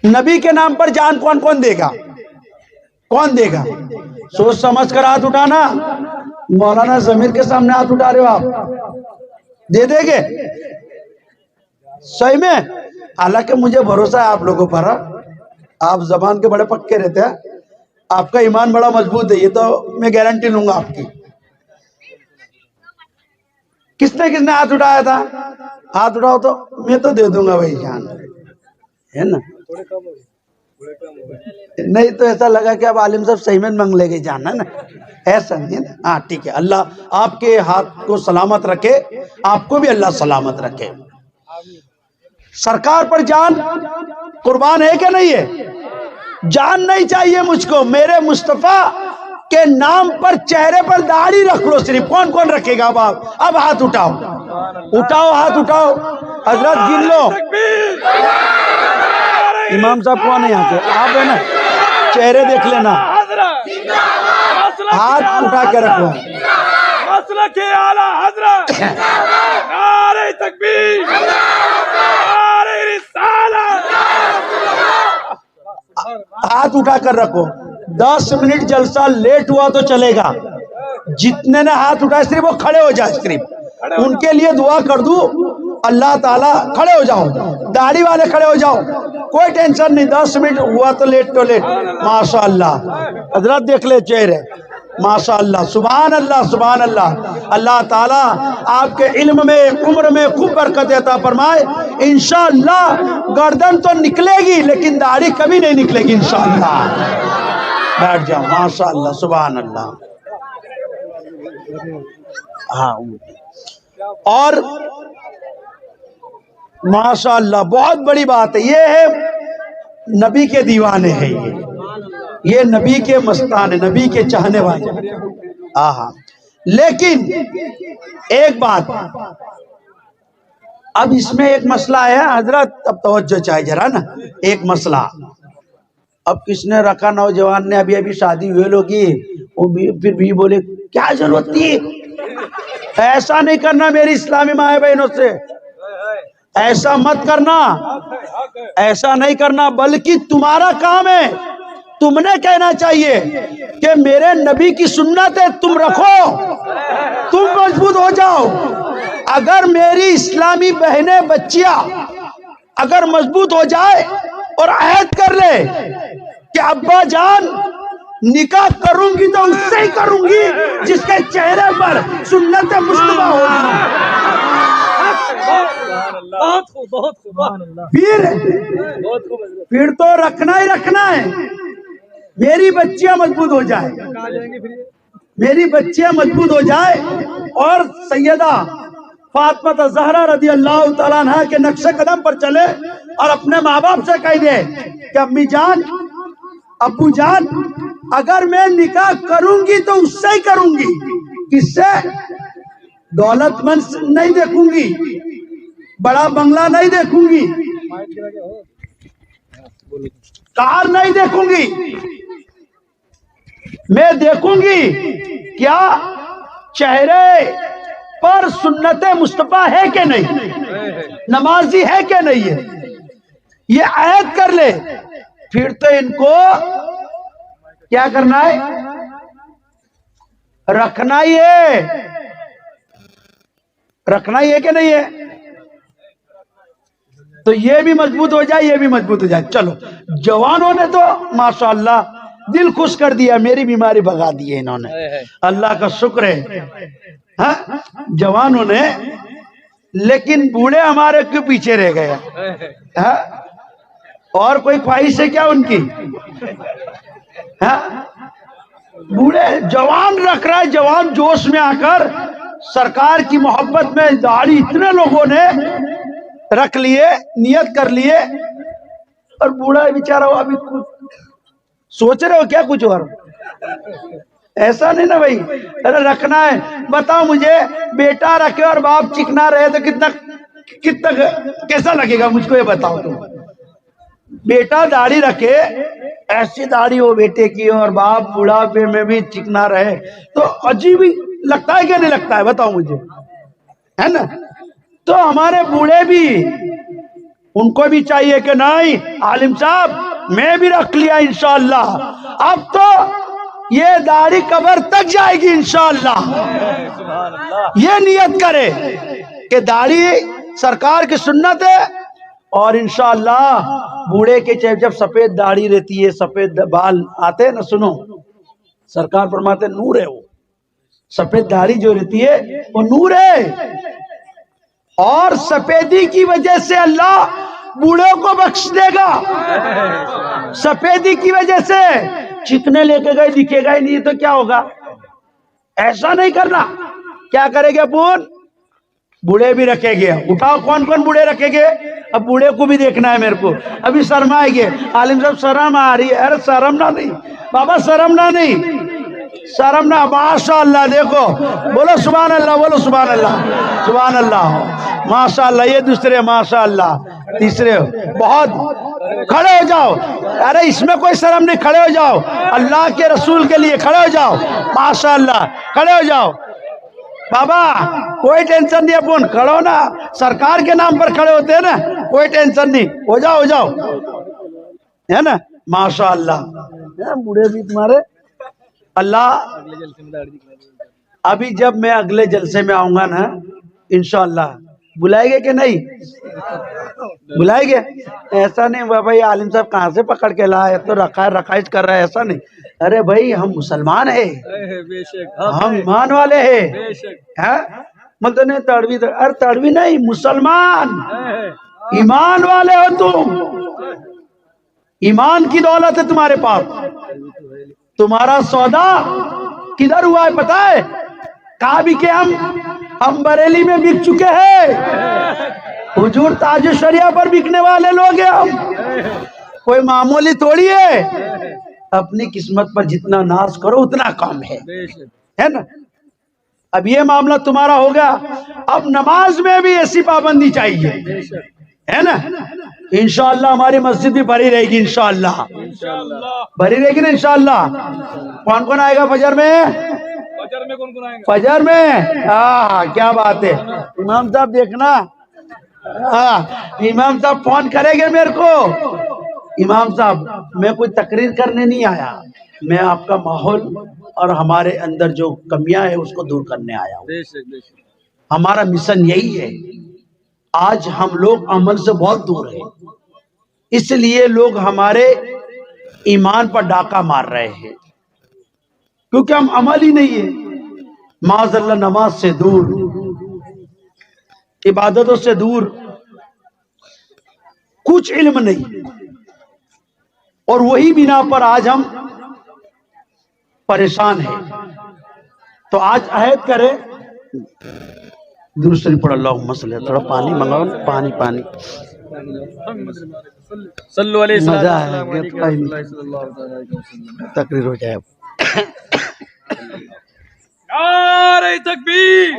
नबी के नाम पर जान कौन कौन देगा? कौन देगा? सोच समझ कर हाथ उठाना। मौलाना जमीर के सामने हाथ उठा रहे हो आप, दे देंगे सही में? हालांकि मुझे भरोसा है आप लोगों पर, आप जबान के बड़े पक्के रहते हैं, आपका ईमान बड़ा मजबूत है, ये तो मैं गारंटी लूंगा आपकी। किसने किसने हाथ उठाया था? हाथ उठाओ तो मैं तो दे दूंगा भाई जान, है ना? नहीं तो ऐसा लगा कि अब आलिम साहब सही में मांग लेंगे जान, है ना? ऐसा नहीं है ना? हाँ ठीक है, अल्लाह आपके हाथ को सलामत रखे, आपको भी अल्लाह सलामत रखे। सरकार पर जान कुर्बान है क्या नहीं है? जान नहीं चाहिए मुझको, मेरे मुस्तफा के नाम पर चेहरे पर दाढ़ी रख लो सिर्फ। कौन कौन रखेगा? अब हाथ उठाओ, उठाओ हाथ उठाओ, हजरत गिन लो। इमाम साहब कौन है यहाँ के? आप है ना? चेहरे देख लेना, हाथ उठा के रखो। मसला के आला हजरत, नारे तकबीर, नारे रिसालत। हाथ उठा कर रखो। 10 मिनट जलसा लेट हुआ तो चलेगा, जितने ने हाथ उठाए सिर्फ वो खड़े हो जाए, सिर्फ उनके लिए दुआ कर दूं अल्लाह ताला। खड़े हो जाओ, दाढ़ी वाले खड़े हो जाओ, कोई टेंशन नहीं। 10 मिनट हुआ तो लेट तो लेट। माशाअल्लाह हजरत देख ले चेहरे, माशाअल्लाह, सुभान अल्लाह, सुभान अल्लाह। अल्लाह ताला आपके इल्म में, उम्र में खूब बरकत अता फरमाए। इंशाअल्लाह गर्दन तो निकलेगी लेकिन दाढ़ी कभी नहीं निकलेगी इंशाअल्लाह। बैठ जाओ, माशाअल्लाह, सुभान अल्लाह। हाँ, और माशाअल्लाह बहुत बड़ी बात है, ये है नबी के दीवाने हैं, ये नबी के मस्तान है, नबी के चाहने वाले। हाँ, लेकिन एक बात, अब इसमें एक मसला है हजरत, अब तवज्जो चाहिए जरा ना। एक मसला, अब किसने रखा, नौजवान ने, अभी अभी शादी हुए लोग की, वो भी फिर भी बोले क्या जरूरत थी? ऐसा नहीं करना मेरी इस्लामी माए बहनों से, ऐसा मत करना, ऐसा नहीं करना। बल्कि तुम्हारा काम है, तुमने कहना चाहिए कि मेरे नबी की सुन्नत है, तुम रखो, तुम मजबूत हो जाओ। अगर मेरी इस्लामी बहनें, बच्चियां अगर मजबूत हो जाए और अहद कर ले कि अब्बा जान निकाह करूंगी तो उससे ही करूंगी जिसके चेहरे पर सुन्नत मुस्तफा होगी, फिर तो रखना ही रखना है। मेरी बच्चियां मजबूत हो जाए, मेरी बच्चियां मजबूत हो जाए और सैयदा फातिमा ज़हरा रज़ी अल्लाह तआला अन्हा के नक्शे कदम पर चले और अपने माँ बाप से कह दे कि अम्मी जान, अब्बू जान, अगर मैं निकाह करूंगी तो उससे ही करूंगी, किससे? दौलतमंद नहीं देखूंगी, बड़ा बंगला नहीं देखूंगी, कार नहीं देखूंगी, मैं देखूंगी क्या चेहरे पर सुन्नते मुस्तफा है कि नहीं, नमाजी है कि नहीं है। ये आयत कर ले, फिर तो इनको क्या करना है? रखना ही है, रखना ही है कि नहीं है। तो ये भी मजबूत हो जाए, ये भी मजबूत हो जाए। चलो, जवानों ने तो माशाअल्लाह दिल खुश कर दिया, मेरी बीमारी भगा दी है इन्होंने, अल्लाह का शुक्र है। हाँ, जवानों ने, लेकिन बूढ़े हमारे क्यों पीछे रह गए? हाँ, और कोई ख्वाहिश है क्या उनकी? हाँ, बूढ़े, जवान रख रहा है, जवान जोश में आकर सरकार की मोहब्बत में दाढ़ी इतने लोगों ने रख लिए, नियत कर लिए, और बूढ़ा बेचारा वो अभी कुछ सोच रहे हो क्या कुछ और? ऐसा नहीं ना भाई, अरे रखना है। बताओ मुझे, बेटा रखे और बाप चिकना रहे तो कितना कितना कैसा लगेगा मुझको ये बताओ तुम। बेटा दाढ़ी रखे, ऐसी दाढ़ी हो बेटे की, और बाप बुढ़ापे में भी चिकना रहे तो अजीब ही लगता है क्या नहीं लगता है? बताओ मुझे, है ना? तो हमारे बूढ़े भी उनको भी चाहिए कि नहीं आलिम साहब मैं भी रख लिया इंशाअल्लाह, अब तो ये दाढ़ी कब्र तक जाएगी इंशाअल्लाह। ये नियत करे कि दाढ़ी सरकार की सुन्नत है, और इंशाअल्लाह बूढ़े के चाहे जब सफेद दाढ़ी रहती है, सफेद बाल आते हैं ना, सुनो सरकार फरमाते नूर है, वो सफेद दाढ़ी जो रहती है वो नूर है, और सफेदी की वजह से अल्लाह बूढ़ों को बख्श देगा। सफेदी की वजह से चिकने लेके गए दिखेगा ही नहीं तो क्या होगा? ऐसा नहीं करना। क्या करेंगे अपन? बूढ़े भी रखेंगे। उठाओ कौन कौन बूढ़े रखेंगे? अब बूढ़े को भी देखना है मेरे को। अभी शर्माएंगे, आलिम साहब शर्म आ रही है। अरे शर्म ना नहीं बाबा, शर्म ना नहीं, शर्म ना। माशाअल्लाह, देखो बोलो सुभान अल्लाह, बोलो सुभान अल्लाह, सुभान अल्लाह, माशाअल्लाह। ये दूसरे माशाअल्लाह, तीसरे बहुत। खड़े हो जाओ, अरे इसमें कोई शर्म नहीं, खड़े हो जाओ, अल्लाह के रसूल के लिए खड़े हो जाओ, माशाअल्लाह खड़े हो जाओ। बाबा कोई टेंशन नहीं, अपन खड़ो ना, सरकार के नाम पर खड़े होते हैं ना, कोई टेंशन नहीं, हो जाओ हो जाओ, है ना, माशाअल्लाह। बूढ़े भी तुम्हारे अल्लाह। अभी जब मैं अगले जलसे में आऊंगा ना इंशाअल्लाह, बुलाएंगे कि नहीं बुलाएंगे? ऐसा नहीं भाई आलिम साहब कहाँ से पकड़ के लाए, तो रखाइश कर रहा है, ऐसा नहीं। अरे भाई हम मुसलमान है, हम ईमान वाले हैं, मतलब नहीं तड़वी, अरे तड़वी नहीं, मुसलमान ईमान वाले हो तुम, ईमान की दौलत है तुम्हारे पास। तुम्हारा सौदा किधर हुआ है पता है? कहा बिके? हम बरेली में बिक चुके हैं, हुजूर ताज शरिया पर बिकने वाले लोग हैं हम, कोई मामूली थोड़ी है। अपनी किस्मत पर जितना नाज करो उतना कम है ना। अब ये मामला तुम्हारा हो गया। अब नमाज में भी ऐसी पाबंदी चाहिए, है ना। इंशाअल्लाह हमारी मस्जिद भी भरी रहेगी, इंशाअल्लाह भरी रहेगी ना इंशाअल्लाह। कौन कौन आएगा फजर में? फजर में कौन कौन आएगा? फजर में क्या बात है। इमाम साहब देखना, इमाम साहब फोन करेंगे मेरे को। इमाम साहब मैं कोई तकरीर करने नहीं आया, मैं आपका माहौल और हमारे अंदर जो कमियां है उसको दूर करने आया हूँ। हमारा मिशन यही है। आज हम लोग अमल से बहुत दूर हैं, इसलिए लोग हमारे ईमान पर डाका मार रहे हैं, क्योंकि हम अमल ही नहीं है। माज़अल्लाह नमाज से दूर, इबादतों से दूर, कुछ इल्म नहीं, और वही बिना पर आज हम परेशान हैं। तो आज अहद करें, दूसरी पढ़ लो मसले, थोड़ा पानी मंगाओ, पानी पानी मजा है, तकरीर हो जाए। नारे तकबीर,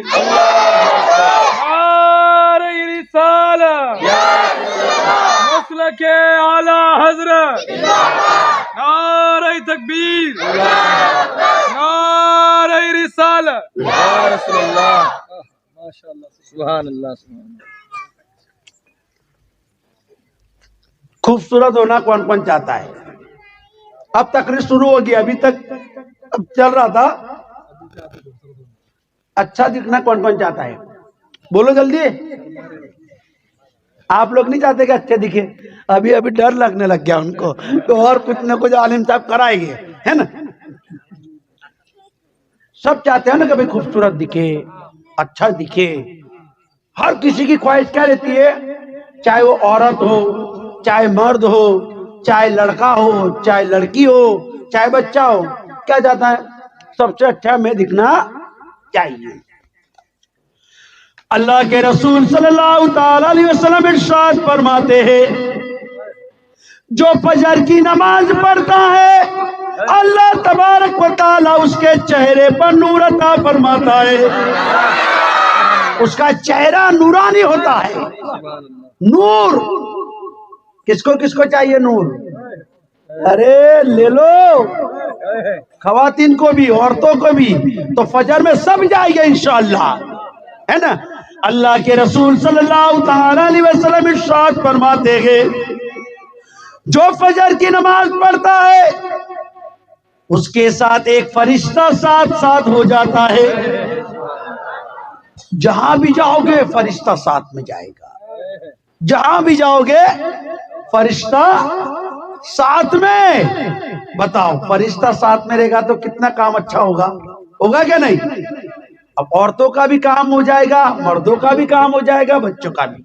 नारे रिसालत, मसलके आला हजरत, नारे तकबीर, नारे रिसालत, या रसूल अल्लाह, माशाअल्लाह, सुभान अल्लाह, सुभान। खूबसूरत होना कौन कौन चाहता है? अब तकरीर शुरू होगी, अभी तक अब चल रहा था। अच्छा दिखना कौन कौन चाहता है? बोलो जल्दी। आप लोग नहीं चाहते कि अच्छे दिखे? अभी अभी डर लगने लग गया उनको, तो और कुछ न कुछ आलिम साहब कराएंगे, है ना। सब चाहते हैं ना कि भाई खूबसूरत दिखे, अच्छा दिखे। हर किसी की ख्वाहिश क्या रहती है? चाहे वो औरत हो, चाहे मर्द हो, चाहे लड़का हो, चाहे लड़की हो, चाहे बच्चा हो, क्या चाहता है? सबसे अच्छा मैं दिखना चाहिए। अल्लाह के रसूल सल्लल्लाहु ताला अलैहि वसल्लम इरशाद फरमाते हैं, जो फजर की नमाज पढ़ता है अल्लाह तबारक व तआला उसके चेहरे पर नूर अता फरमाता है। उसका चेहरा नूरानी होता है। नूर किसको किसको चाहिए? नूर। अरे ले लो, खवातीन को भी, औरतों को भी। तो फजर में सब जाएंगे इंशाअल्लाह, है ना। अल्लाह के रसूल सल्लल्लाहु ताला अलैहि वसल्लम इरशाद फरमाते हैं, जो फजर की नमाज पढ़ता है उसके साथ एक फरिश्ता साथ साथ हो जाता है। जहां भी जाओगे फरिश्ता साथ में जाएगा, जहां भी जाओगे फरिश्ता साथ में। बताओ, फरिश्ता साथ में रहेगा तो कितना काम अच्छा होगा, होगा क्या नहीं? अब औरतों का भी काम हो जाएगा, मर्दों का भी काम हो जाएगा, बच्चों का भी।